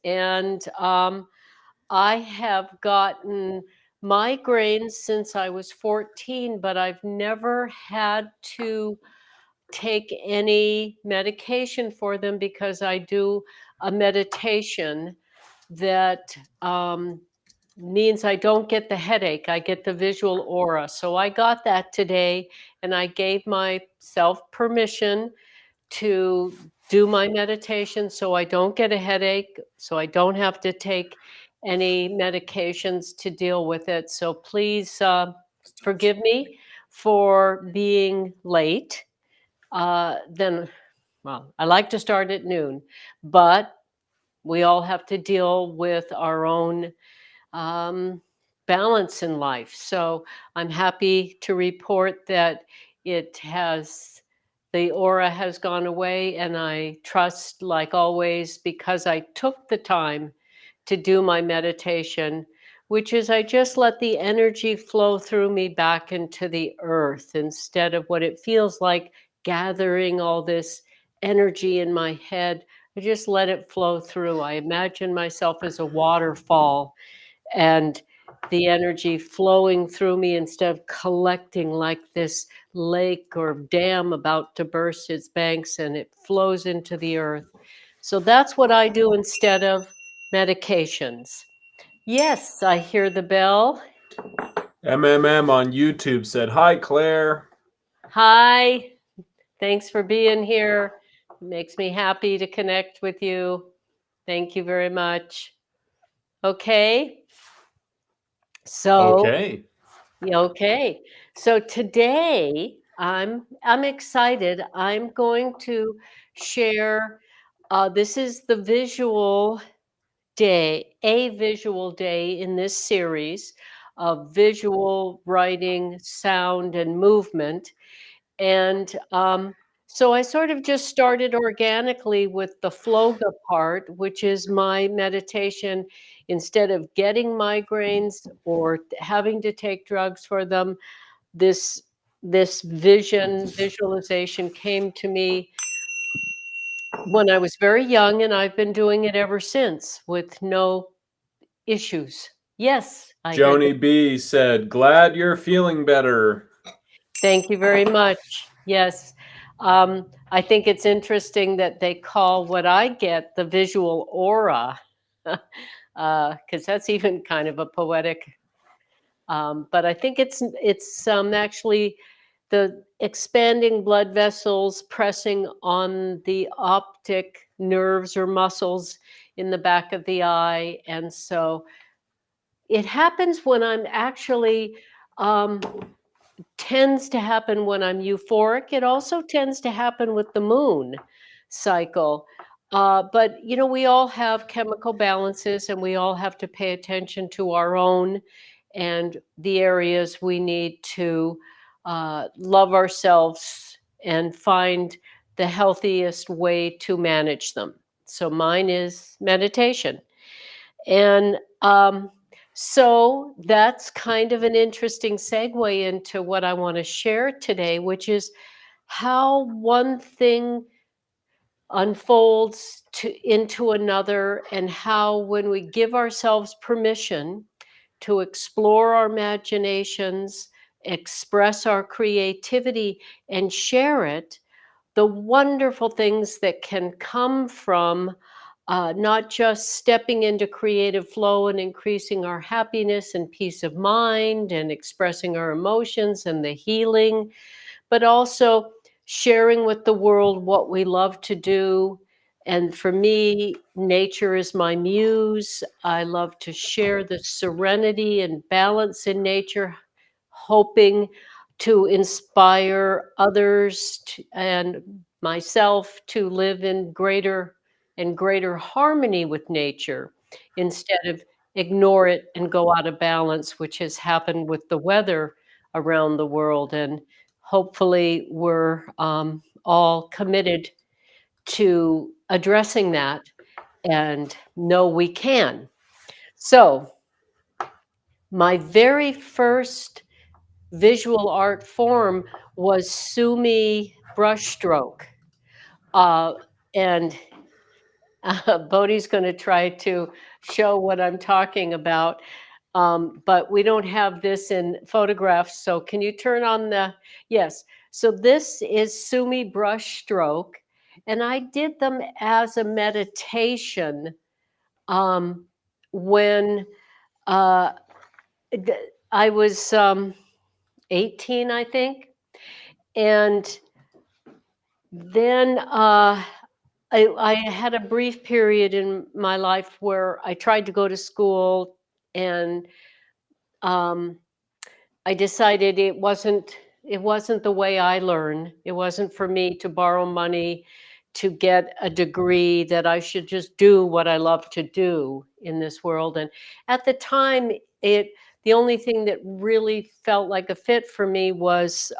And I have gotten migraines since I was 14, but I've never had to take any medication for them because I do a meditation that means I don't get the headache. I get the visual aura. So I got that today, and I gave myself permission to do my meditation so I don't get a headache, so I don't have to take any medications to deal with it. So please forgive me for being late. Well, I like to start at noon, but we all have to deal with our own um, balance in life. So I'm happy to report that it has, the aura has gone away, and I trust, like always, because I took the time to do my meditation, which is I just let the energy flow through me back into the earth instead of what it feels like gathering all this energy in my head. I just let it flow through. I imagine myself as a waterfall and the energy flowing through me instead of collecting like this lake or dam about to burst its banks, and it flows into the earth. So that's what I do instead of medications. Yes, I hear the bell. MMM on YouTube said, "Hi, Claire." Hi, thanks for being here. It makes me happy to connect with you. Thank you very much. Okay, so Okay. yeah, okay. So today I'm excited. I'm going to share this is the visual day, a visual day in this series of visual writing, sound, and movement. And so I sort of just started organically with the floga part, which is my meditation. Instead of getting migraines or having to take drugs for them, this this visualization came to me when I was very young, and I've been doing it ever since with no issues. Yes, I hear the. Joni B said, "Glad you're feeling better." Thank you very much. Yes. I think it's interesting that they call what I get the visual aura, because that's even kind of a poetic. But I think it's actually the expanding blood vessels pressing on the optic nerves or muscles in the back of the eye, and so it happens when I'm actually. Um, Tends to happen when I'm euphoric. It also tends to happen with the moon cycle. But, we all have chemical balances, and we all have to pay attention to our own and the areas we need to love ourselves and find the healthiest way to manage them. So mine is meditation. And so that's kind of an interesting segue into what I want to share today, which is how one thing unfolds into another, and how, when we give ourselves permission to explore our imaginations, express our creativity, and share it, the wonderful things that can come from not just stepping into creative flow and increasing our happiness and peace of mind and expressing our emotions and the healing, but also sharing with the world what we love to do. And for me, nature is my muse. I love to share the serenity and balance in nature, hoping to inspire others and myself to live in greater and greater harmony with nature instead of ignore it and go out of balance, which has happened with the weather around the world. And hopefully, we're all committed to addressing that and know we can. So, my very first visual art form was Sumi brushstroke. Uh, and Bodhi's going to try to show what I'm talking about. But we don't have this in photographs. So can you turn on the, yes. So this is Sumi brush stroke. And I did them as a meditation when I was 18, I think. And then I had a brief period in my life where I tried to go to school, and I decided it wasn't the way I learn. It wasn't for me to borrow money to get a degree, that I should just do what I love to do in this world. And at the time, the only thing that really felt like a fit for me was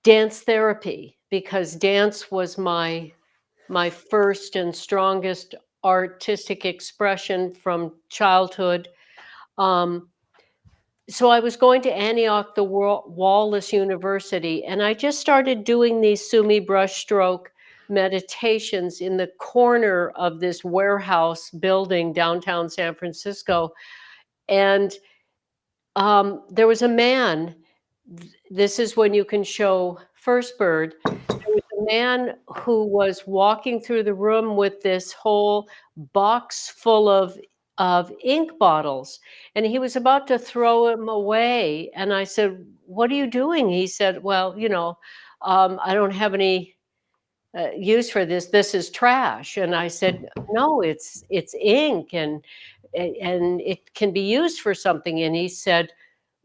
dance therapy, because dance was my first and strongest artistic expression from childhood. So I was going to Antioch, the Wallace University, and I just started doing these Sumi brushstroke meditations in the corner of this warehouse building downtown San Francisco. And there was a man. This is when you can show First Bird. There was a man who was walking through the room with this whole box full of ink bottles, and he was about to throw them away. And I said, "What are you doing?" He said, "Well, I don't have any use for this. This is trash." And I said, "No, it's ink, and it can be used for something." And he said,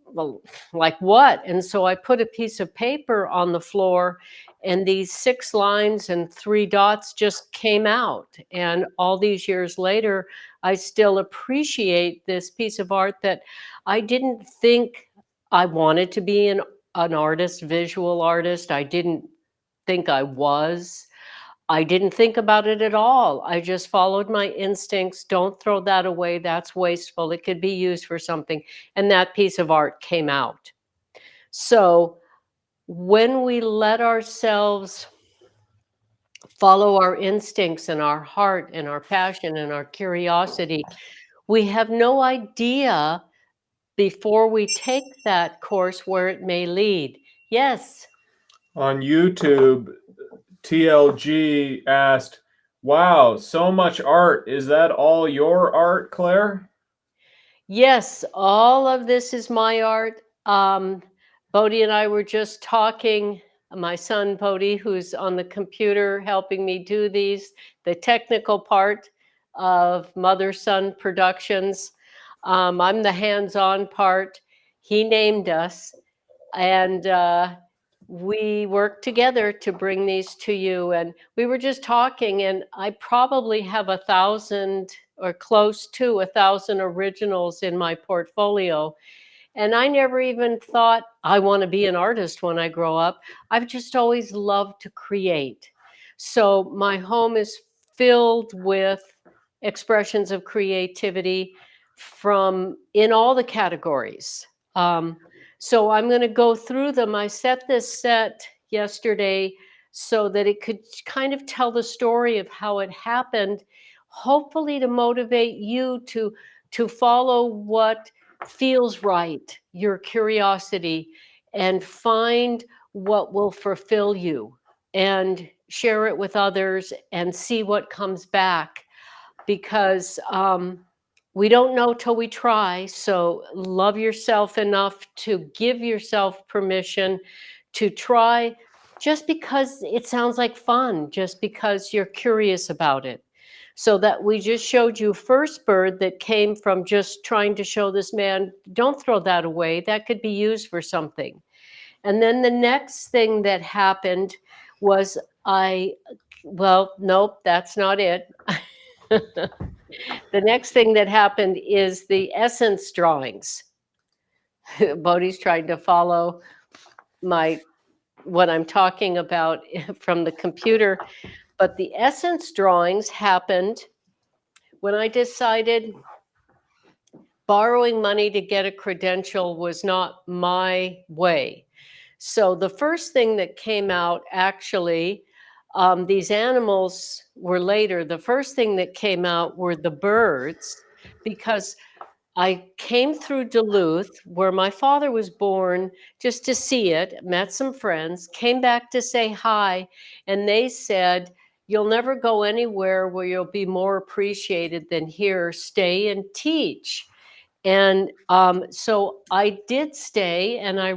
"Well, like what?" And so I put a piece of paper on the floor, and these 6 lines and 3 dots just came out. And all these years later, I still appreciate this piece of art that I didn't think I wanted to be an artist, visual artist. I didn't think I was. I didn't think about it at all. I just followed my instincts. Don't throw that away. That's wasteful. It could be used for something. And that piece of art came out. So when we let ourselves follow our instincts and our heart and our passion and our curiosity, we have no idea before we take that course where it may lead. Yes. On YouTube, TLG asked, "Wow, so much art. Is that all your art, Claire?" Yes, all of this is my art. Bodhi and I were just talking, my son Bodhi, who's on the computer helping me do these, the technical part of mother-son productions. I'm the hands-on part. He named us, and we work together to bring these to you. And we were just talking, and I probably have 1,000 or close to 1,000 originals in my portfolio. And I never even thought I want to be an artist when I grow up. I've just always loved to create. So my home is filled with expressions of creativity from in all the categories. So I'm going to go through them. I set this set yesterday so that it could kind of tell the story of how it happened, hopefully to motivate you to follow what feels right, your curiosity, and find what will fulfill you, and share it with others and see what comes back, because we don't know till we try. So love yourself enough to give yourself permission to try, just because it sounds like fun, just because you're curious about it. So that we just showed you First Bird that came from just trying to show this man, don't throw that away. That could be used for something. And then the next thing that happened was well, nope, that's not it. The next thing that happened is the essence drawings. Bodhi's trying to follow what I'm talking about from the computer. But the essence drawings happened when I decided borrowing money to get a credential was not my way. So the first thing that came out actually these animals were later. The first thing that came out were the birds, because I came through Duluth, where my father was born, just to see it, met some friends, came back to say hi, and they said, "You'll never go anywhere where you'll be more appreciated than here. Stay and teach." And so I did stay, and I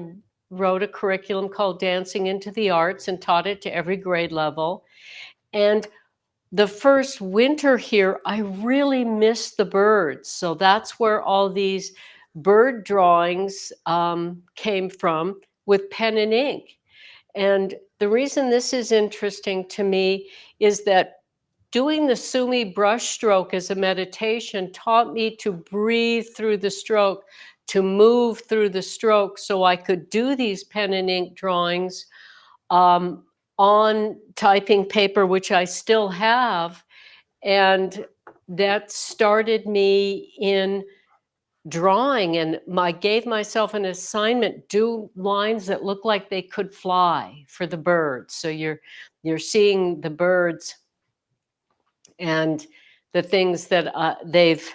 wrote a curriculum called Dancing into the Arts and taught it to every grade level. And the first winter here, I really missed the birds. So that's where all these bird drawings came from, with pen and ink. And the reason this is interesting to me is that doing the Sumi brush stroke as a meditation taught me to breathe through the stroke, to move through the stroke, so I could do these pen and ink drawings um, on typing paper, which I still have. And that started me in drawing, and I gave myself an assignment: do lines that look like they could fly for the birds. So you're seeing the birds and the things that they've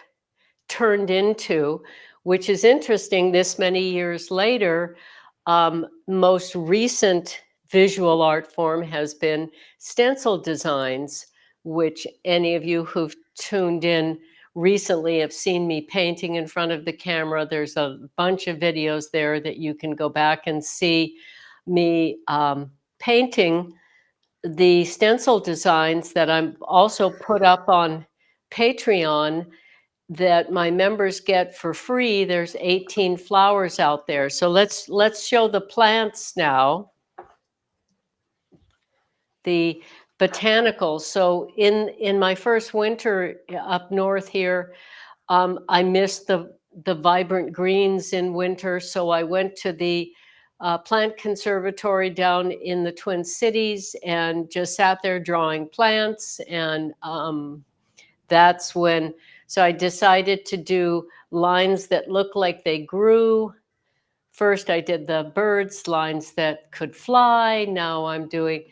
turned into, which is interesting. This many years later, most recent visual art form has been stencil designs, which any of you who've tuned in recently have seen me painting in front of the camera. There's a bunch of videos there that you can go back and see me painting the stencil designs that I'm also put up on Patreon that my members get for free. There's 18 flowers out there. So let's show the plants now. The botanicals. So in my first winter up north here, I missed the vibrant greens in winter. So I went to the plant conservatory down in the Twin Cities and just sat there drawing plants. And that's when, so I decided to do lines that look like they grew. First, I did the birds, lines that could fly. Now I'm doing,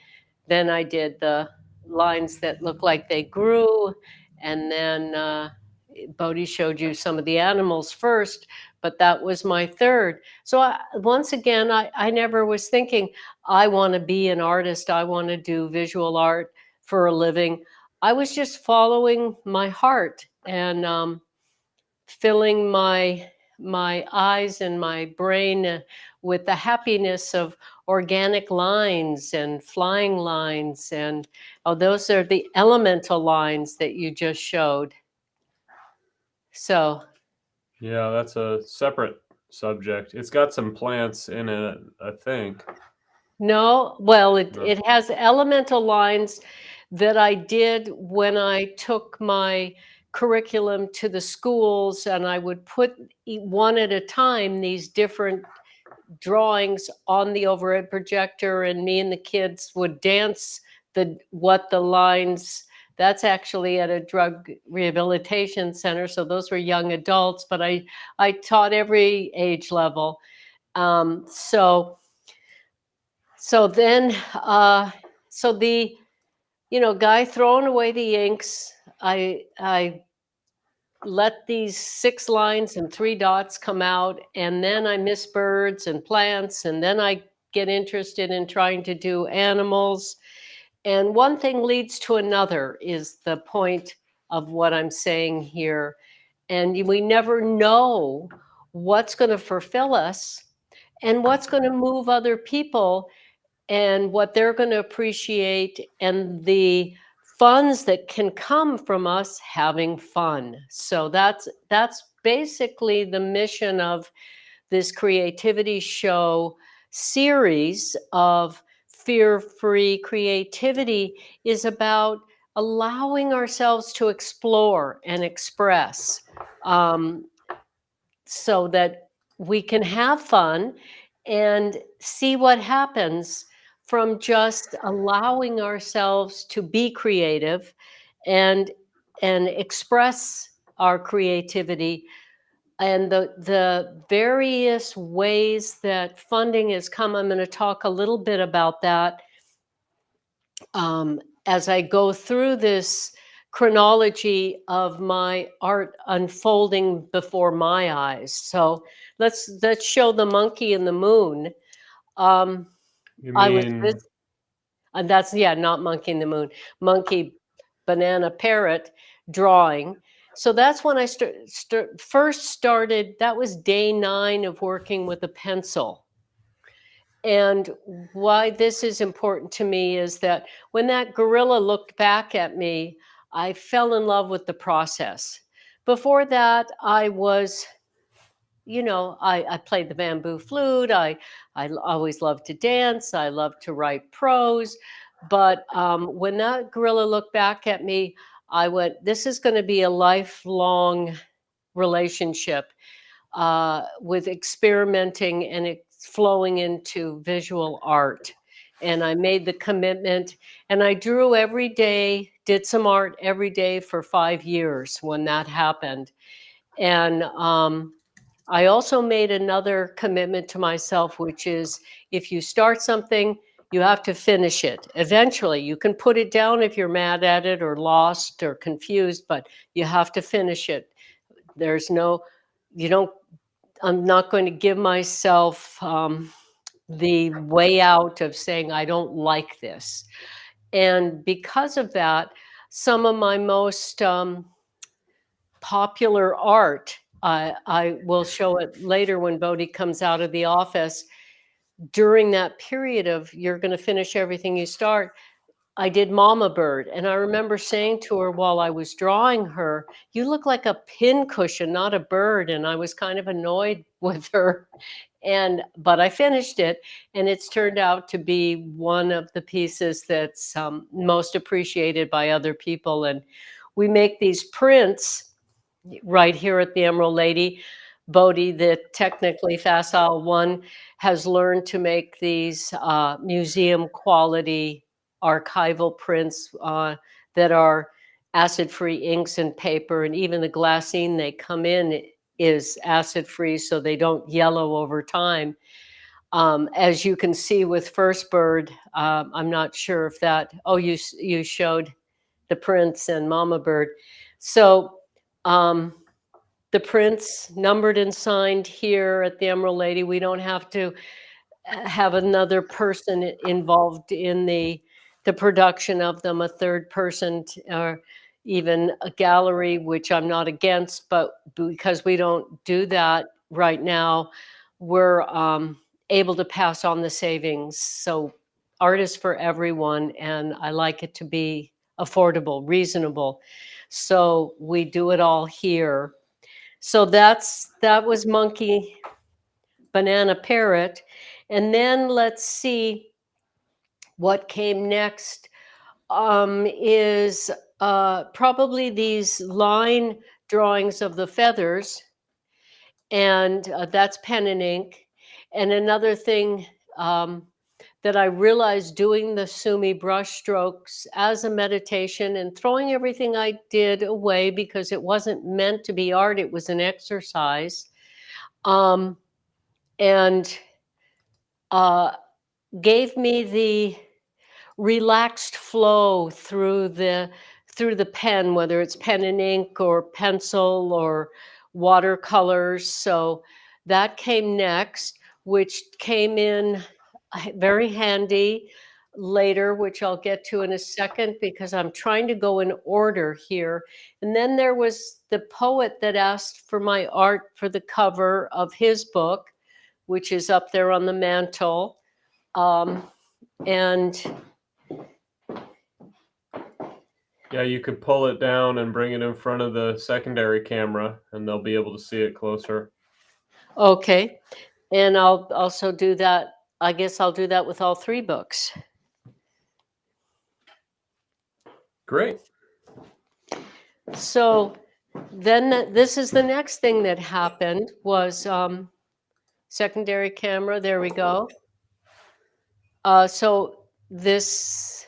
then I did the lines that look like they grew. And then Bodhi showed you some of the animals first, but that was my third. So once again, I never was thinking, I want to be an artist. I want to do visual art for a living. I was just following my heart and filling my eyes and my brain with the happiness of organic lines and flying lines. And oh, those are the elemental lines that you just showed. So Yeah, that's a separate subject. It's got some plants in it, I think. no, well, No. it has elemental lines that I did when I took my curriculum to the schools, and I would put one at a time these different drawings on the overhead projector, and me and the kids would dance what the lines. That's actually at a drug rehabilitation center, so those were young adults, but I taught every age level. So then, so the, guy throwing away the inks, I let these 6 lines and 3 dots come out, and then I miss birds and plants, and then I get interested in trying to do animals. And one thing leads to another is the point of what I'm saying here. And we never know what's going to fulfill us and what's going to move other people and what they're going to appreciate, and the funds that can come from us having fun. So that's basically the mission of this creativity show series of fear-free creativity, is about allowing ourselves to explore and express, so that we can have fun and see what happens from just allowing ourselves to be creative and express our creativity. And the various ways that funding has come, I'm going to talk a little bit about that. as I go through this chronology of my art unfolding before my eyes. So let's show the monkey in the moon. You I was mean, with, and that's, yeah, not monkey in the moon, monkey, banana, parrot drawing. So that's when I first started. That was day 9 of working with a pencil. And why this is important to me is that when that gorilla looked back at me, I fell in love with the process. Before that, I was, I played the bamboo flute. I always loved to dance. I loved to write prose. But when that gorilla looked back at me, I went, this is going to be a lifelong relationship with experimenting and flowing into visual art. And I made the commitment, and I drew every day, did some art every day for 5 years when that happened. And I also made another commitment to myself, which is if you start something, you have to finish it. Eventually, you can put it down if you're mad at it or lost or confused, but you have to finish it. There's no, you don't, I'm not going to give myself the way out of saying, I don't like this. And because of that, some of my most popular art, I will show it later when Bodhi comes out of the office. During that period of you're going to finish everything you start, I did Mama Bird. And I remember saying to her while I was drawing her, you look like a pincushion, not a bird. And I was kind of annoyed with her. But I finished it, and it's turned out to be one of the pieces that's most appreciated by other people. And we make these prints right here at the Emerald Lady. Bodhi, the technically facile one, has learned to make these museum quality archival prints that are acid-free inks and paper, and even the glassine they come in is acid-free, so they don't yellow over time. As you can see with First Bird, I'm not sure if that, oh, you showed the prints and Mama Bird. So the prints numbered and signed here at the Emerald Lady. We don't have to have another person involved in the production of them, a third person, or even a gallery, which I'm not against, but because we don't do that right now, we're able to pass on the savings. So art is for everyone, and I like it to be affordable, reasonable. So we do it all here. So that was monkey, banana, parrot. And then let's see what came next is probably these line drawings of the feathers. And that's pen and ink. And another thing that I realized doing the Sumi brush strokes as a meditation and throwing everything I did away because it wasn't meant to be art, it was an exercise. And gave me the relaxed flow through the pen, whether it's pen and ink or pencil or watercolors. So that came next, which came in very handy later, which I'll get to in a second because I'm trying to go in order here. And then there was the poet that asked for my art for the cover of his book, which is up there on the mantle. And yeah, you could pull it down and bring it in front of the secondary camera, and they'll be able to see it closer. okay. And I'll also do that. I guess I'll do that with all 3 books. Great. So then this is the next thing that happened was secondary camera. There we go. So this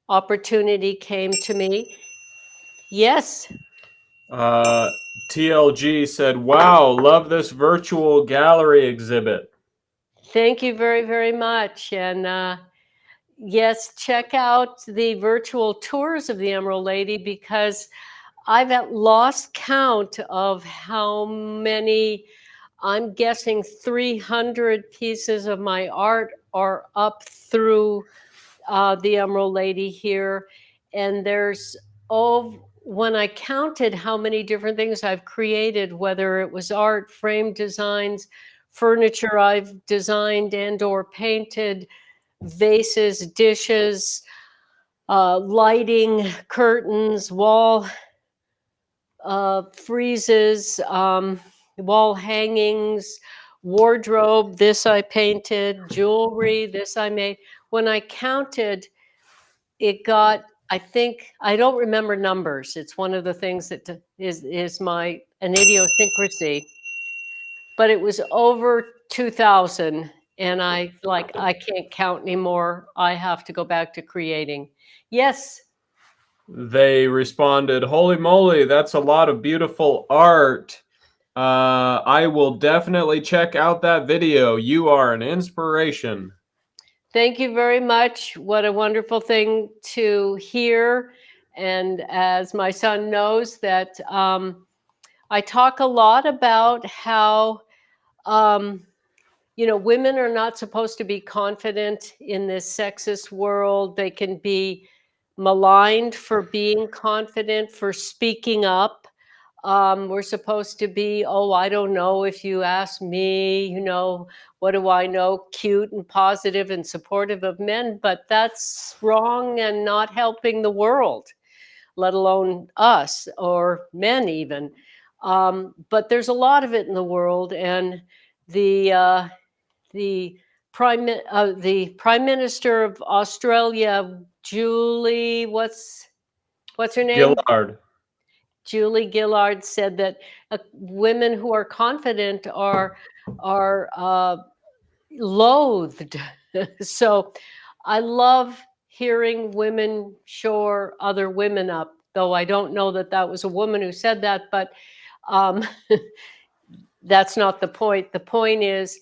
opportunity came to me. Yes. TLG said, wow, love this virtual gallery exhibit. Thank you very, very much. And Yes, check out the virtual tours of the Emerald Lady, because I've lost count of how many. I'm guessing 300 pieces of my art are up through the Emerald Lady here. And there's, oh, when I counted how many different things I've created, whether it was art, frame designs, furniture I've designed and or painted, vases, dishes, lighting, curtains, wall friezes, wall hangings, wardrobe, this I painted, jewelry, this I made. When I counted, it got, I think, I don't remember numbers. It's one of the things that is my an idiosyncrasy, but it was over 2,000. And I can't count anymore. I have to go back to creating. Yes. They responded, "Holy moly, that's a lot of beautiful art. I will definitely check out that video. You are an inspiration." Thank you very much. What a wonderful thing to hear. And as my son knows, that I talk a lot about how, women are not supposed to be confident in this sexist world. They can be maligned for being confident, for speaking up. We're supposed to be, oh, I don't know, if you ask me, what do I know, cute and positive and supportive of men, but that's wrong and not helping the world, let alone us or men even. But there's a lot of it in the world, and the the the Prime Minister of Australia, Julie, what's her name? Gillard. Julie Gillard said that women who are confident are loathed. So I love hearing women shore other women up, though I don't know that that was a woman who said that, but um, that's not the point. The point is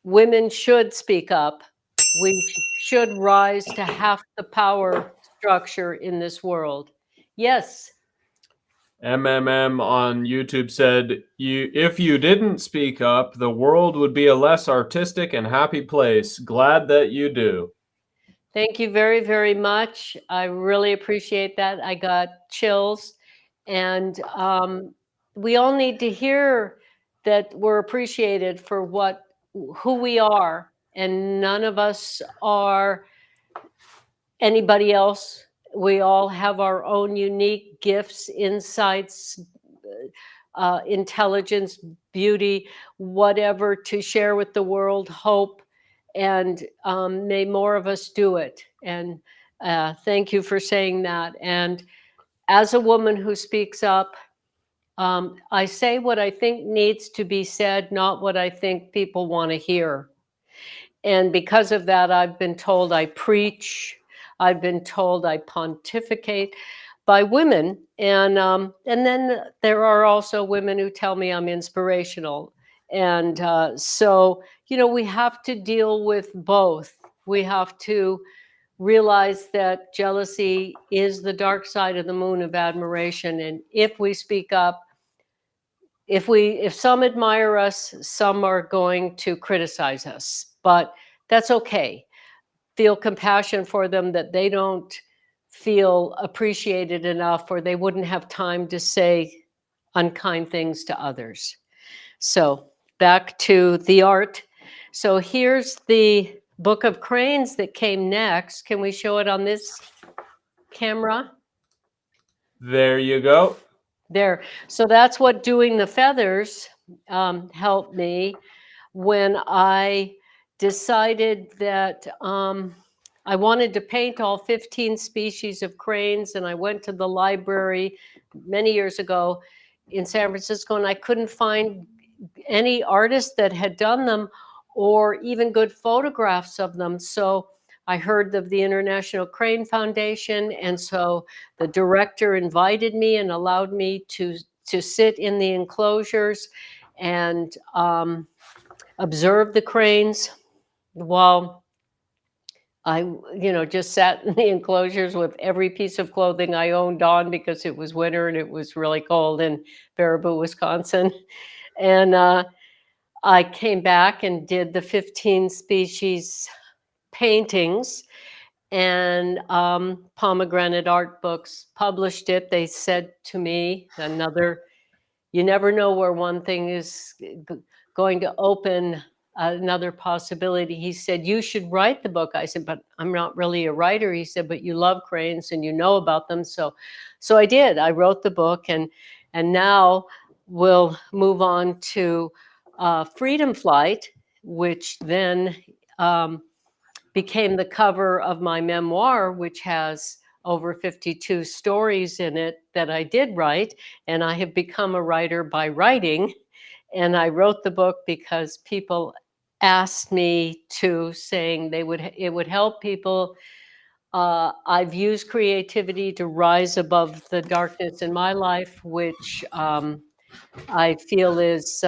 women should speak up. We should rise to half the power structure in this world. Yes. MMM on YouTube said, if you didn't speak up, the world would be a less artistic and happy place. Glad that you do." Thank you very, very much. I really appreciate that. I got chills. And we all need to hear that we're appreciated for who we are. And none of us are anybody else. We all have our own unique gifts, insights, intelligence, beauty, whatever to share with the world, hope, and may more of us do it. And thank you for saying that. And as a woman who speaks up, I say what I think needs to be said, not what I think people want to hear. And because of that, I've been told I preach. I've been told I pontificate by women. And then there are also women who tell me I'm inspirational. And so, we have to deal with both. We have to realize that jealousy is the dark side of the moon of admiration. And if we speak up, if some admire us, some are going to criticize us, but that's okay. Feel compassion for them that they don't feel appreciated enough, or they wouldn't have time to say unkind things to others. So back to the art. So here's the book of cranes that came next. Can we show it on this camera? There you go. There. So that's what doing the feathers helped me when I decided that I wanted to paint all 15 species of cranes. And I went to the library many years ago in San Francisco, and I couldn't find any artist that had done them or even good photographs of them. So I heard of the International Crane Foundation, and so the director invited me and allowed me to sit in the enclosures and observe the cranes while I, just sat in the enclosures with every piece of clothing I owned on because it was winter and it was really cold in Baraboo, Wisconsin. And I came back and did the 15 species paintings and Pomegranate Art Books published it. They said to me, you never know where one thing is going to open another possibility. He said, you should write the book. I said, but I'm not really a writer. He said, but you love cranes and you know about them. So I did. I wrote the book, and now we'll move on to Freedom Flight, which then became the cover of my memoir, which has over 52 stories in it that I did write. And I have become a writer by writing. And I wrote the book because people asked me to, saying it would help people. I've used creativity to rise above the darkness in my life, which I feel is Just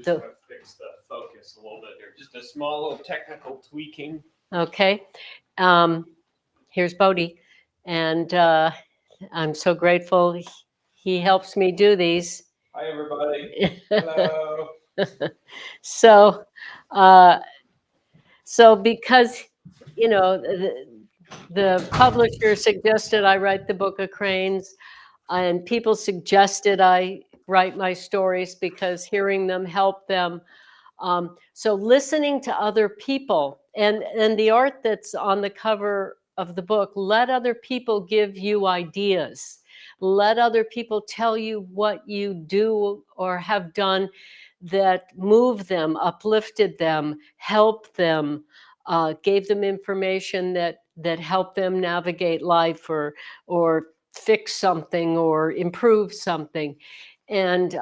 the want to fix the focus a little bit here. Just a small little technical tweaking. okay. Here's Bodhi, and I'm so grateful he helps me do these. Hi, everybody. Hello. So, uh, because the publisher suggested I write the Book of Cranes, and people suggested I write my stories because hearing them helped them. So listening to other people, and the art that's on the cover of the book, let other people give you ideas. Let other people tell you what you do or have done that moved them, uplifted them, helped them, gave them information that helped them navigate life or fix something or improve something. And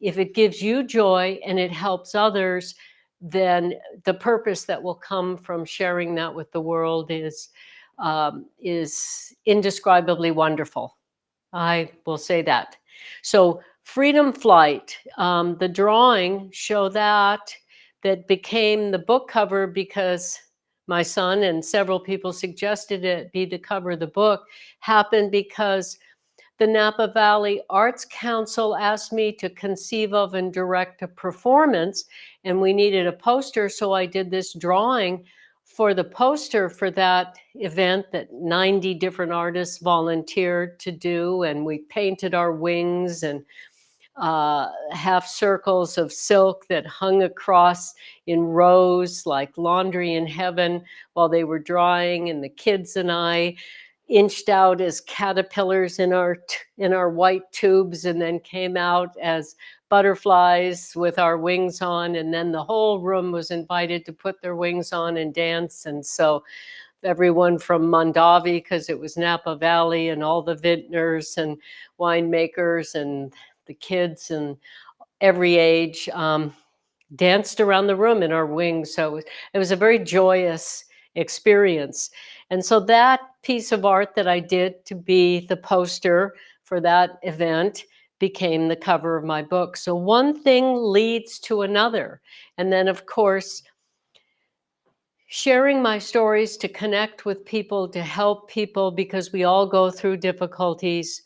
if it gives you joy and it helps others, then the purpose that will come from sharing that with the world is indescribably wonderful. I will say that. So Freedom Flight, the drawing show that became the book cover because my son and several people suggested it be the cover of the book, happened because the Napa Valley Arts Council asked me to conceive of and direct a performance, and we needed a poster, so I did this drawing for the poster for that event that 90 different artists volunteered to do, and we painted our wings and half circles of silk that hung across in rows like laundry in heaven while they were drying, and the kids and I inched out as caterpillars in our white tubes and then came out as butterflies with our wings on, and then the whole room was invited to put their wings on and dance. And so everyone from Mondavi, because it was Napa Valley, and all the vintners and winemakers and the kids and every age danced around the room in our wings. So it was a very joyous experience. And so that piece of art that I did to be the poster for that event became the cover of my book. So one thing leads to another. And then, of course, sharing my stories to connect with people, to help people, because we all go through difficulties,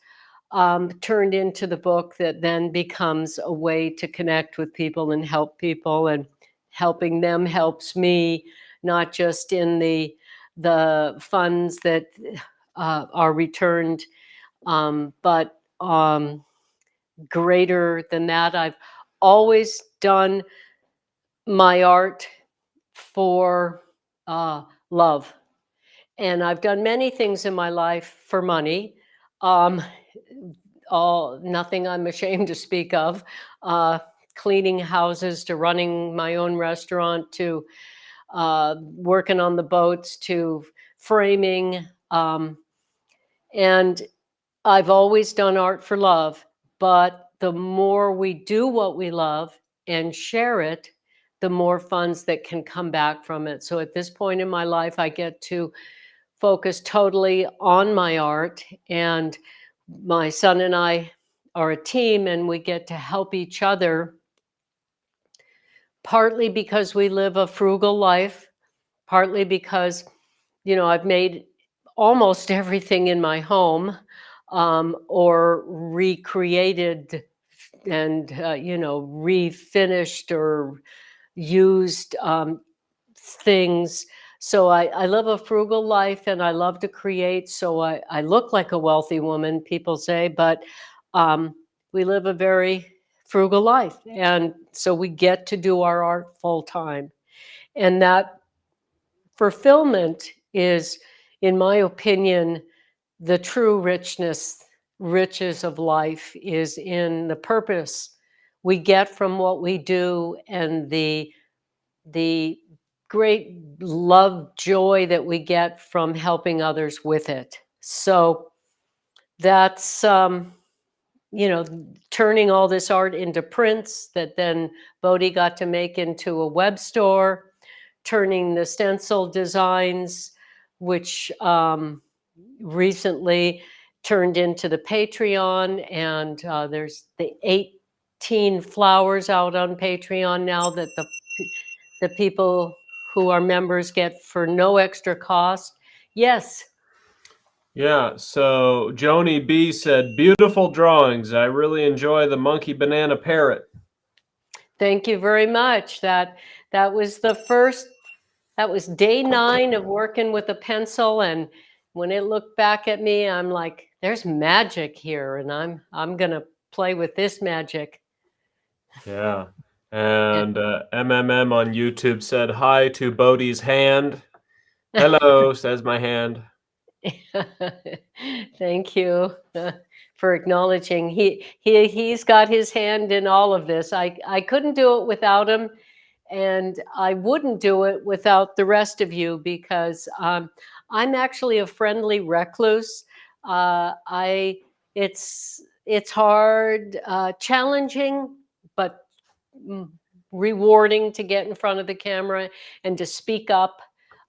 turned into the book that then becomes a way to connect with people and help people, and helping them helps me, not just in the funds that are returned, but greater than that. I've always done my art for love. And I've done many things in my life for money. Um, Nothing I'm ashamed to speak of. Cleaning houses, to running my own restaurant, to working on the boats, to framing. And I've always done art for love. But the more we do what we love and share it, the more funds that can come back from it. So at this point in my life, I get to focus totally on my art, and my son and I are a team, and we get to help each other, partly because we live a frugal life, partly because, I've made almost everything in my home, or recreated and, refinished or used things. So I live a frugal life and I love to create. So I look like a wealthy woman, people say, but um, we live a very frugal life. And so we get to do our art full time. And that fulfillment is, in my opinion, the true riches of life is in the purpose we get from what we do and the great love, joy that we get from helping others with it. So that's, turning all this art into prints that then Bodhi got to make into a web store, turning the stencil designs, which recently turned into the Patreon. And there's the 18 flowers out on Patreon now that the people who are members get for no extra cost. Yes. Yeah, so Joni B said, beautiful drawings. I really enjoy the monkey banana parrot. Thank you very much. That was the first, that was day 9 of working with a pencil. And when it looked back at me, I'm like, there's magic here. And I'm gonna play with this magic. Yeah. And MMM on YouTube said hi to Bodhi's hand. Hello, says my hand. Thank you for acknowledging. He's got his hand in all of this. I couldn't do it without him, and I wouldn't do it without the rest of you because I'm actually a friendly recluse. I it's hard, challenging, but rewarding to get in front of the camera and to speak up.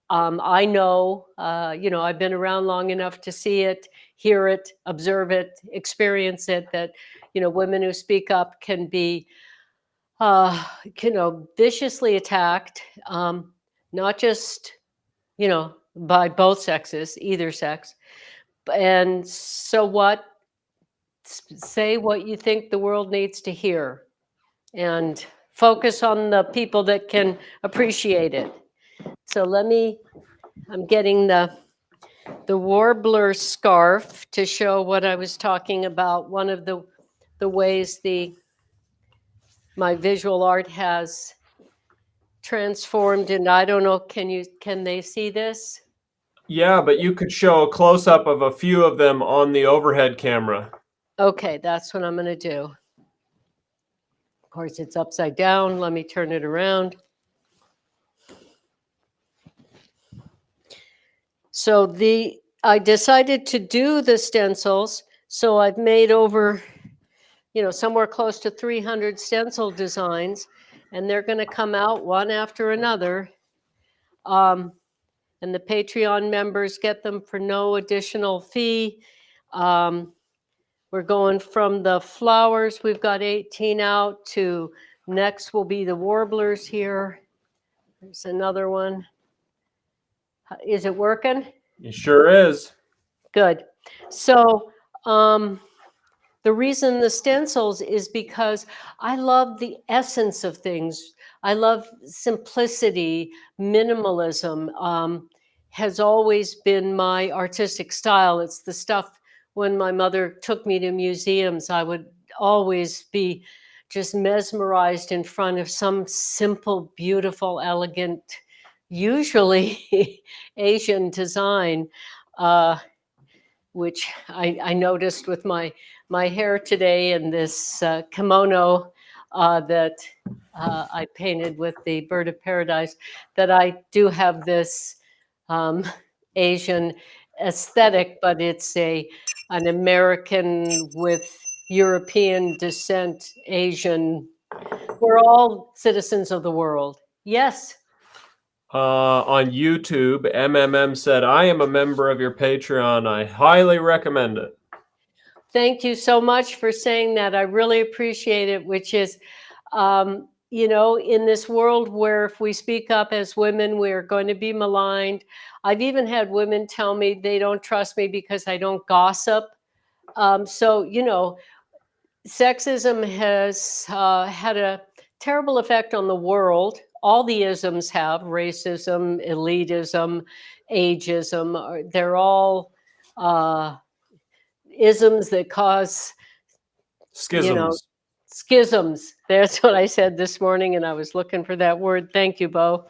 I know, I've been around long enough to see it, hear it, observe it, experience it, that, women who speak up can be, viciously attacked, not just, by both sexes, either sex. And so what? Say what you think the world needs to hear and focus on the people that can appreciate it. So I'm getting the warbler scarf to show what I was talking about. One of the ways my visual art has transformed, and I don't know, can they see this? Yeah, but you could show a close-up of a few of them on the overhead camera. Okay, that's what I'm going to do. Of course, it's upside down. Let me turn it around. So I decided to do the stencils. So I've made over, somewhere close to 300 stencil designs, and they're going to come out one after another. And the Patreon members get them for no additional fee. We're going from the flowers, we've got 18 out, to next will be the warblers here. There's another one. Is it working? It sure is. Good. So the reason the stencils is because I love the essence of things. I love simplicity, minimalism. Has always been my artistic style. It's the stuff when my mother took me to museums, I would always be just mesmerized in front of some simple, beautiful, elegant, usually Asian design. Which I noticed with my hair today and this kimono that I painted with the bird of paradise, that I do have this Asian aesthetic, but it's an American with European descent, Asian. We're all citizens of the world. Yes. On YouTube, MMM said, I am a member of your Patreon. I highly recommend it. Thank you so much for saying that. I really appreciate it, which is, you know, in this world where if we speak up as women, we're going to be maligned. I've even had women tell me they don't trust me because I don't gossip. So, you know, sexism has had a terrible effect on the world. All the isms have racism, elitism, ageism. They're all isms that cause, you know, Schisms. schisms. That's what I said this morning, and I was looking for that word. Thank you, Bo.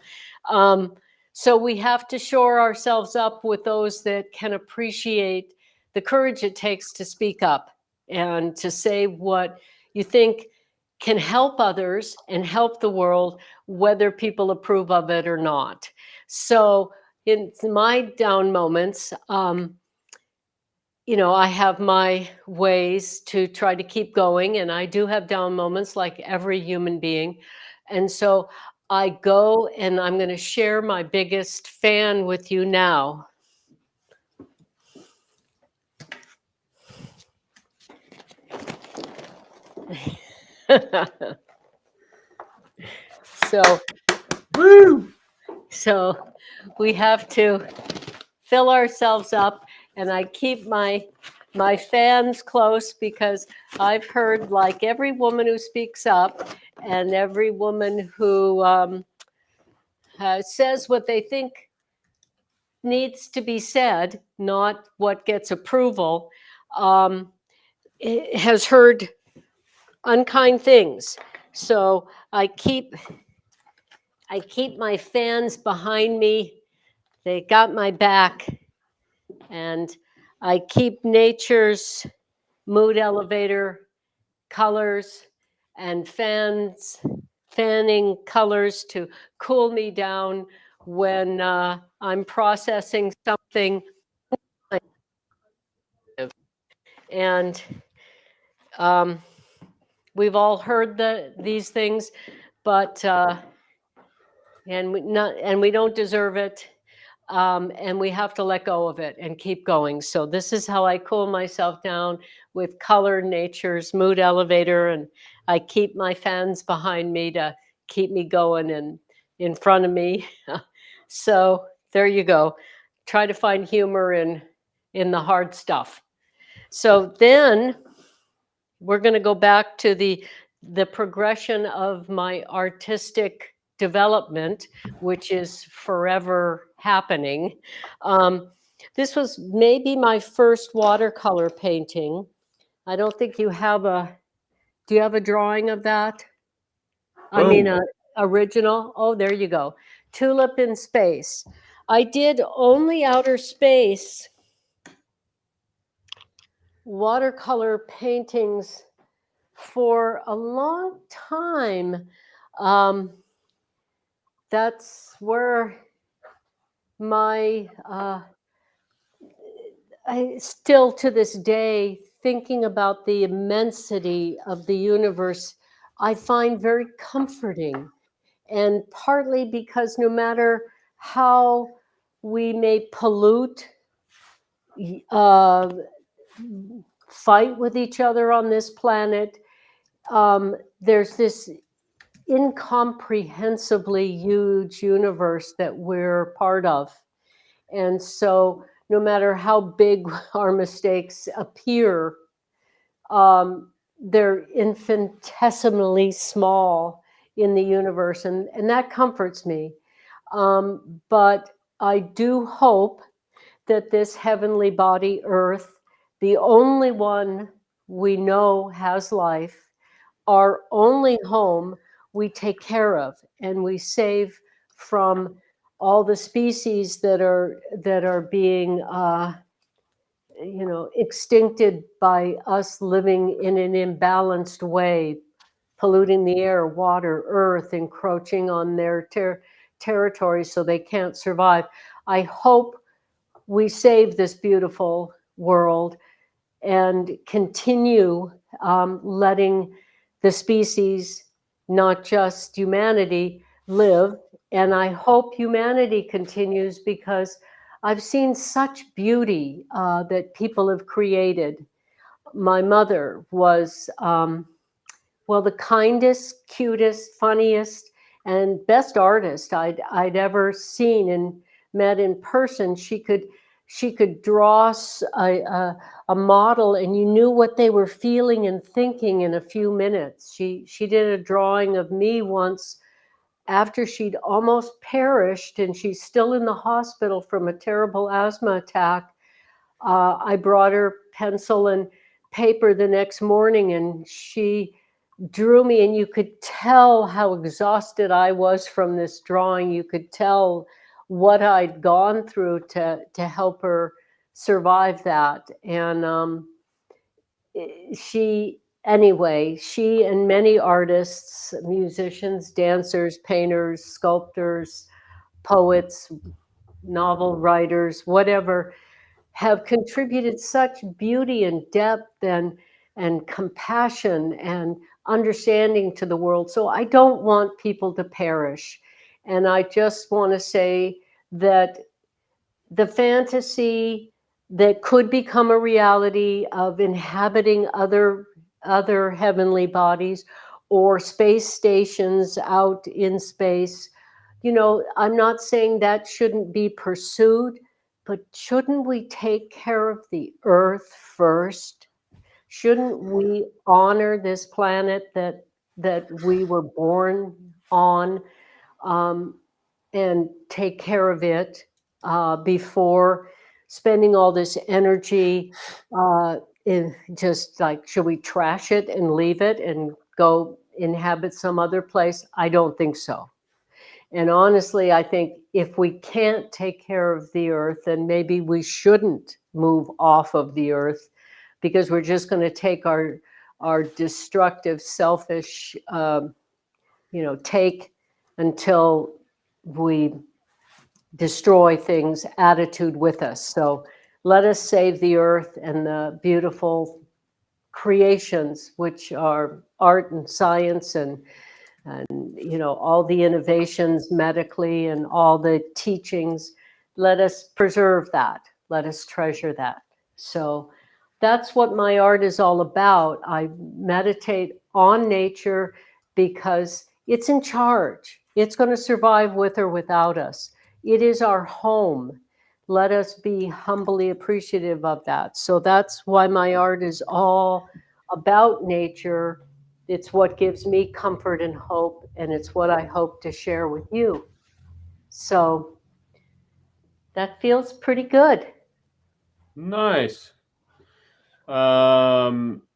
Um, so we have to shore ourselves up with those that can appreciate the courage it takes to speak up and to say what you think can help others and help the world, whether people approve of it or not. So in my down moments, you know, I have my ways to try to keep going, and I do have down moments like every human being. And so I go and I'm going to share my biggest fan with you now. So, Woo! so we have to fill ourselves up, and I keep my fans close because I've heard, like every woman who speaks up and every woman who says what they think needs to be said, not what gets approval, has heard unkind things. So I keep my fans behind me. They got my back, and I keep nature's mood elevator colors and fanning colors to cool me down when I'm processing something. And we've all heard these things, but and we don't deserve it. And we have to let go of it and keep going. So this is how I cool myself down, with color, nature's mood elevator, and I keep my fans behind me to keep me going and in front of me. So there you go. Try to find humor in the hard stuff. So then we're going to go back to the progression of my artistic development, which is forever happening. This was maybe my first watercolor painting. I don't think you have do you have a drawing of that? I mean, Boom. original. Oh, there you go. Tulip in Space. I did only outer space watercolor paintings for a long time. That's where my I still to this day, thinking about the immensity of the universe, I find very comforting. And partly because no matter how we may pollute, uh, fight with each other on this planet, there's this incomprehensibly huge universe that we're part of. And so, no matter how big our mistakes appear, they're infinitesimally small in the universe, and that comforts me. But I do hope that this heavenly body, Earth, the only one we know has life, our only home, we take care of and we save from all the species that are being extincted by us living in an imbalanced way, polluting the air, water, earth, encroaching on their territory so they can't survive. I hope we save this beautiful world and continue letting the species, not just humanity, live. And I hope humanity continues, because I've seen such beauty that people have created. My mother was Well, the kindest, cutest, funniest, and best artist I'd ever seen and met in person. She could draw a model, and you knew what they were feeling and thinking in a few minutes. She did a drawing of me once after she'd almost perished, and she's still in the hospital from a terrible asthma attack. I brought her pencil and paper the next morning, and she drew me, and you could tell how exhausted I was from this drawing. You could tell what I'd gone through to help her survive that. And she and many artists, musicians, dancers, painters, sculptors, poets, novel writers, whatever, have contributed such beauty and depth and compassion and understanding to the world. So I don't want people to perish. And I just want to say that the fantasy that could become a reality of inhabiting other heavenly bodies or space stations out in space, I'm not saying that shouldn't be pursued, but shouldn't we take care of the earth first? Shouldn't we honor this planet that we were born on, um, and take care of it before spending all this energy in just like, should we trash it and leave it and go inhabit some other place? I don't think so. And honestly, I think if we can't take care of the earth, then maybe we shouldn't move off of the earth, because we're just going to take our destructive, selfish, take until we destroy things attitude with us. So let us save the earth and the beautiful creations, which are art and science and all the innovations medically and all the teachings. Let us preserve that. Let us treasure that. So that's what my art is all about. I meditate on nature because it's in charge. It's going to survive with or without us. It is our home. Let us be humbly appreciative of that. So that's why my art is all about nature. It's what gives me comfort and hope, and it's what I hope to share with you. So that feels pretty good. Nice.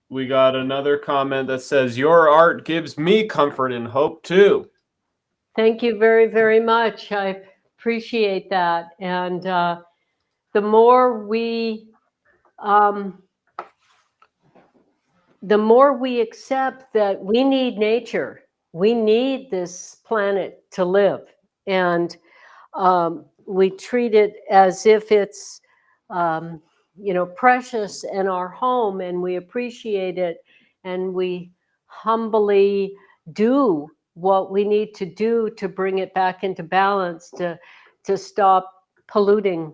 We got another comment that says, your art gives me comfort and hope too. Thank you very, very much. I appreciate that. And the more we accept that we need nature, we need this planet to live, and we treat it as if it's precious in our home, and we appreciate it, and we humbly do what we need to do to bring it back into balance, to stop polluting,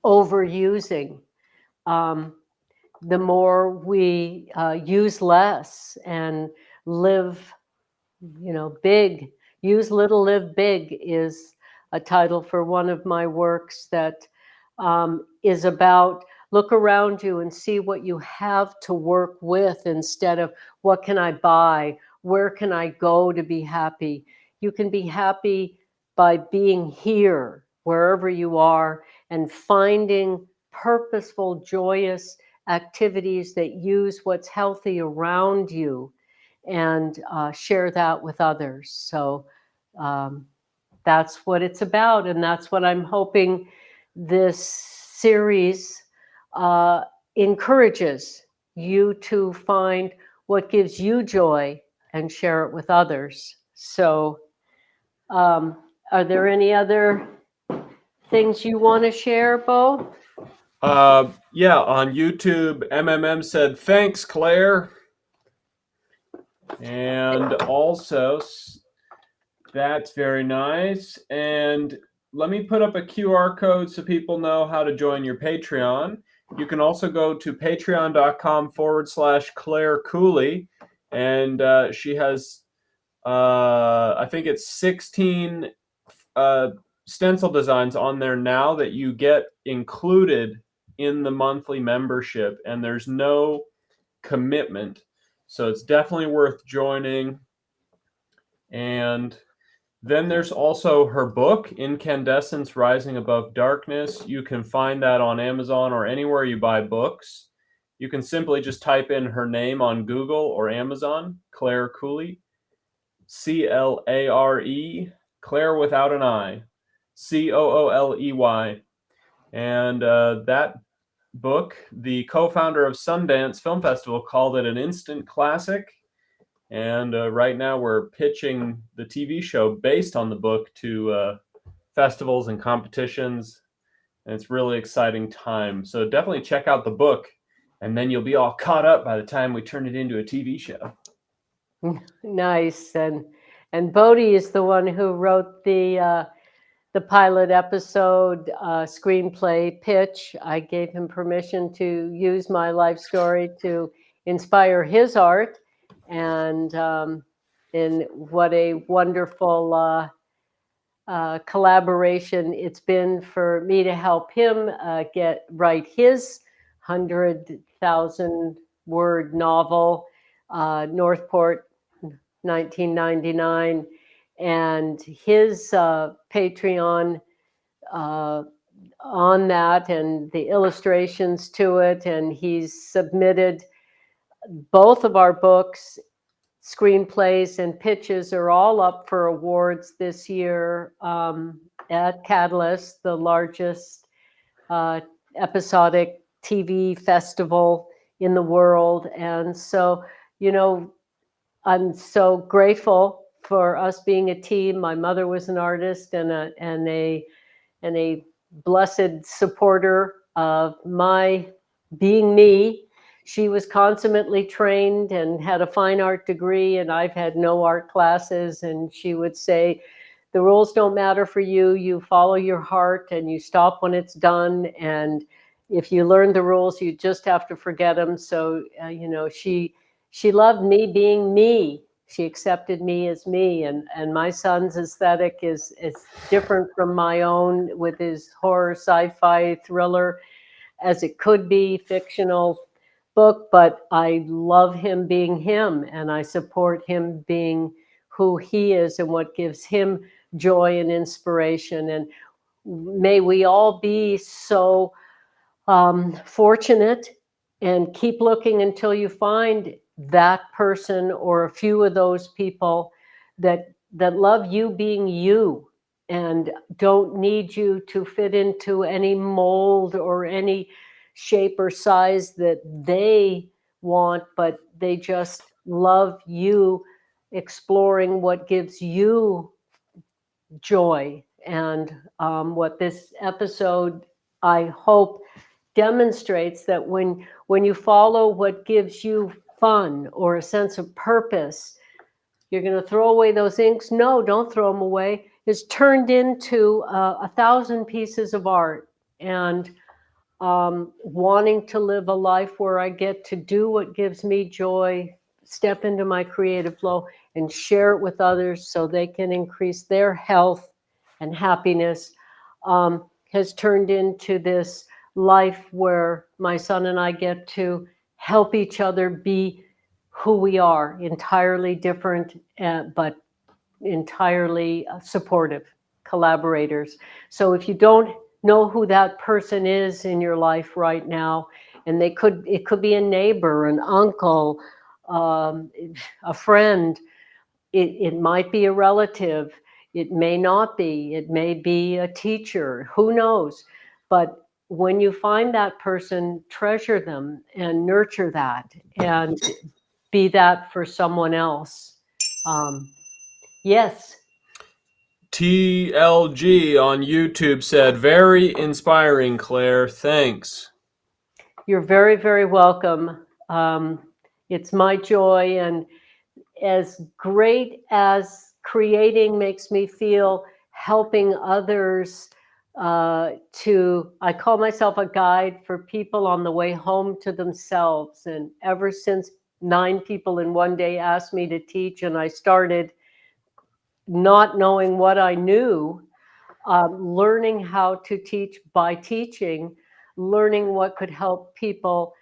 overusing. The more we use less and live, big. Use little, live big is a title for one of my works that is about look around you and see what you have to work with instead of what can I buy? Where can I go to be happy? You can be happy by being here, wherever you are, and finding purposeful, joyous activities that use what's healthy around you, and share that with others. So that's what it's about, and that's what I'm hoping this series encourages you to find what gives you joy and share it with others. So are there any other things you want to share, Bo? Yeah, on YouTube, MMM said, thanks, Claire. And also, that's very nice. And let me put up a QR code so people know how to join your Patreon. You can also go to patreon.com/Clare Cooley and she has, I think it's 16 stencil designs on there now that you get included in the monthly membership, and there's no commitment. So it's definitely worth joining. And then there's also her book, Incandescence Rising Above Darkness. You can find that on Amazon or anywhere you buy books. You can simply just type in her name on Google or Amazon, Clare Cooley, Clare, Clare without an I, Cooley. And that book, the co-founder of Sundance Film Festival called it an instant classic. And right now we're pitching the TV show based on the book to festivals and competitions. And it's really exciting time. So definitely check out the book, and then you'll be all caught up by the time we turn it into a TV show. Nice. And Bodhi is the one who wrote the pilot episode screenplay pitch. I gave him permission to use my life story to inspire his art. And what a wonderful collaboration it's been for me to help him write his 100,000 word novel, Northport, 1999, and his Patreon on that, and the illustrations to it. And he's submitted both of our books. Screenplays and pitches are all up for awards this year at Catalyst, the largest episodic TV festival in the world. And so, I'm so grateful for us being a team. My mother was an artist and a blessed supporter of my being me. She was consummately trained and had a fine art degree, and I've had no art classes. And she would say, the rules don't matter for you. You follow your heart and you stop when it's done. And if you learn the rules, you just have to forget them. So, she loved me being me. She accepted me as me. And my son's aesthetic is different from my own, with his horror, sci-fi, thriller, as it could be, fictional book. But I love him being him, and I support him being who he is and what gives him joy and inspiration. And may we all be so fortunate, and keep looking until you find that person or a few of those people that love you being you and don't need you to fit into any mold or any shape or size that they want, but they just love you exploring what gives you joy. And what this episode, I hope, demonstrates, that when you follow what gives you fun or a sense of purpose, you're going to throw away those inks. No, don't throw them away. It's turned into 1,000 pieces of art. And wanting to live a life where I get to do what gives me joy, step into my creative flow, and share it with others so they can increase their health and happiness, has turned into this life where my son and I get to help each other be who we are, entirely different, but entirely supportive collaborators. So if you don't know who that person is in your life right now, and it could be a neighbor, an uncle, a friend, it might be a relative, it may not be, it may be a teacher, who knows? But when you find that person, treasure them and nurture that and be that for someone else. Yes. TLG on YouTube said, very inspiring, Clare. Thanks. You're very, very welcome. It's my joy, and as great as creating makes me feel, helping others I call myself a guide for people on the way home to themselves. And ever since 9 people in one day asked me to teach, and I started not knowing what I knew, learning how to teach by teaching, learning what could help people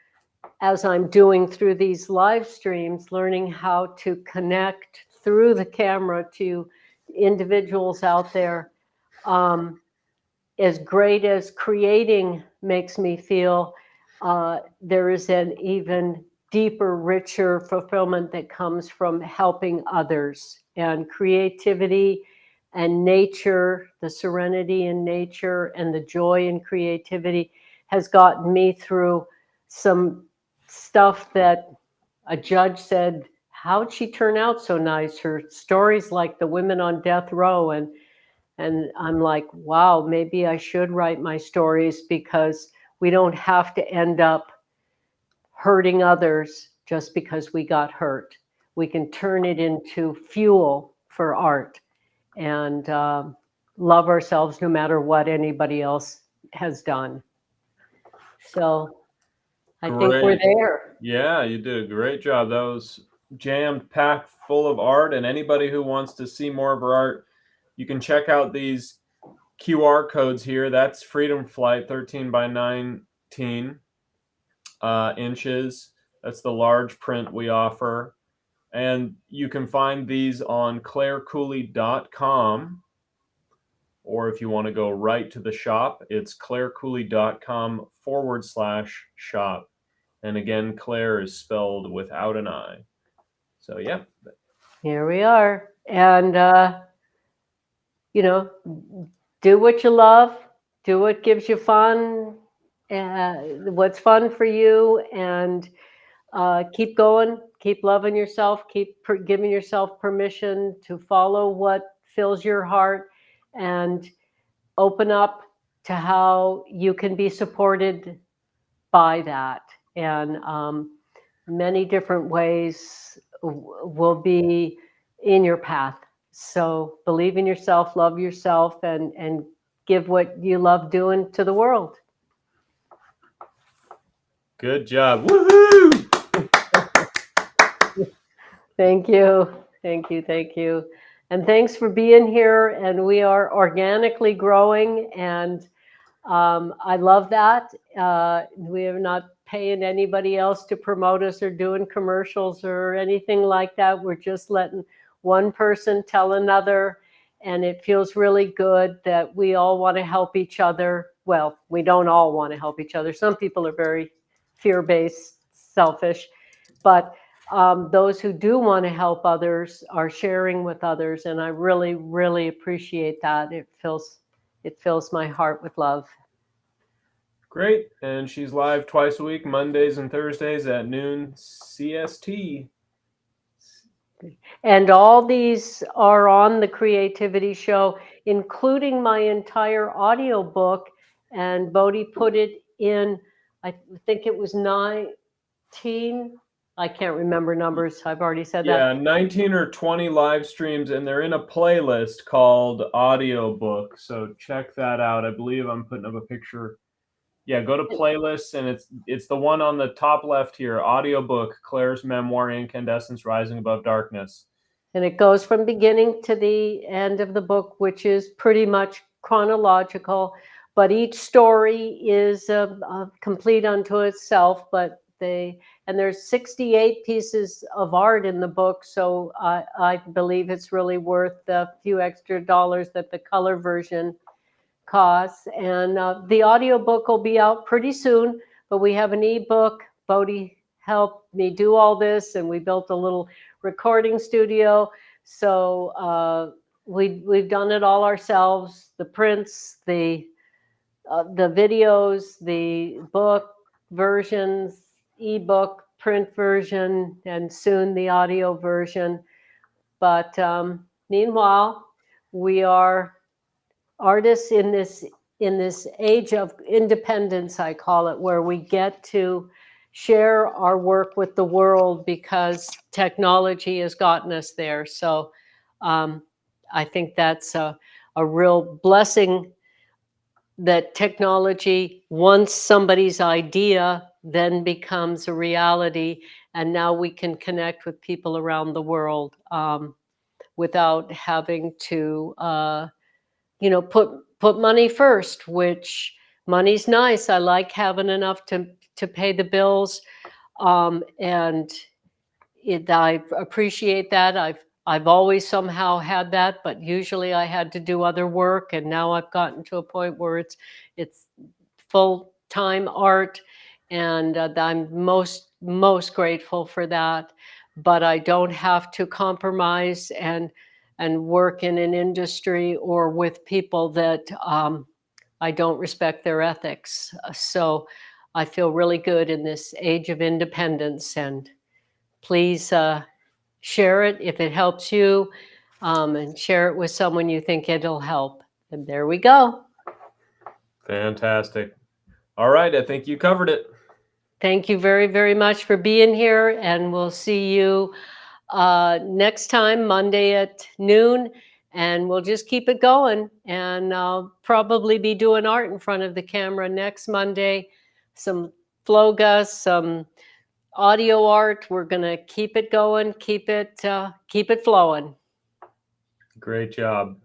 as I'm doing through these live streams, learning how to connect through the camera to individuals out there. As great as creating makes me feel, there is an even deeper, richer fulfillment that comes from helping others. And creativity and nature, the serenity in nature and the joy in creativity has gotten me through some stuff that a judge said, how'd she turn out so nice? Her stories like the women on death row. And I'm like, wow, maybe I should write my stories, because we don't have to end up hurting others just because we got hurt. We can turn it into fuel for art and love ourselves no matter what anybody else has done. So I think we're Great. there. Yeah, you did a great job. That was jammed, packed full of art. And anybody who wants to see more of her art, you can check out these QR codes here. That's Freedom Flight 13 by 19 inches. That's the large print we offer. And you can find these on clarecooley.com. Or if you want to go right to the shop, it's clarecooley.com/shop. And again, Clare is spelled without an I. So, yeah. Here we are. And, do what you love, do what gives you fun, what's fun for you, and keep going, keep loving yourself, keep giving yourself permission to follow what fills your heart, and open up to how you can be supported by that. And many different ways will be in your path. So believe in yourself, love yourself, and give what you love doing to the world. Good job. Woohoo! Thank you. Thank you. Thank you. And thanks for being here. And we are organically growing. And I love that. We are not paying anybody else to promote us or doing commercials or anything like that. We're just letting one person tell another. And it feels really good that we all want to help each other. Well, we don't all want to help each other. Some people are very fear-based, selfish. But those who do want to help others are sharing with others. And I really, really appreciate that. It fills my heart with love. Great. And she's live twice a week, Mondays and Thursdays at noon CST. And all these are on the Creativity Show, including my entire audio book. And Bodhi put it in, I think it was 19. I can't remember numbers. I've already said that. Yeah, 19 or 20 live streams, and they're in a playlist called Audiobook. So check that out. I believe I'm putting up a picture. Yeah, go to playlists, and it's the one on the top left here, Audiobook, Clare's Memoir, Incandescence Rising Above Darkness. And it goes from beginning to the end of the book, which is pretty much chronological, but each story is complete unto itself. But there's 68 pieces of art in the book, so I believe it's really worth the few extra dollars that the color version costs. And the audiobook will be out pretty soon, but we have an ebook. Bodhi helped me do all this, and we built a little recording studio. So we've done it all ourselves. The prints, the videos, the book versions, ebook, print version, and soon the audio version. But meanwhile, we are artists in this age of independence, I call it, where we get to share our work with the world because technology has gotten us there. So I think that's a real blessing, that technology, once somebody's idea, then becomes a reality, and now we can connect with people around the world without having to, you know, put money first, which money's nice. I like having enough to pay the bills, and I appreciate that. I've always somehow had that, but usually I had to do other work, and now I've gotten to a point where it's full-time art, and I'm most grateful for that. But I don't have to compromise and work in an industry or with people that I don't respect their ethics. So I feel really good in this age of independence, and please share it if it helps you, and share it with someone you think it'll help. And there we go. Fantastic. All right, I think you covered it. Thank you very, very much for being here, and we'll see you next time, Monday at noon, and we'll just keep it going. And I'll probably be doing art in front of the camera next Monday, some Floga, some audio art. We're gonna keep it going, keep it flowing. Great job.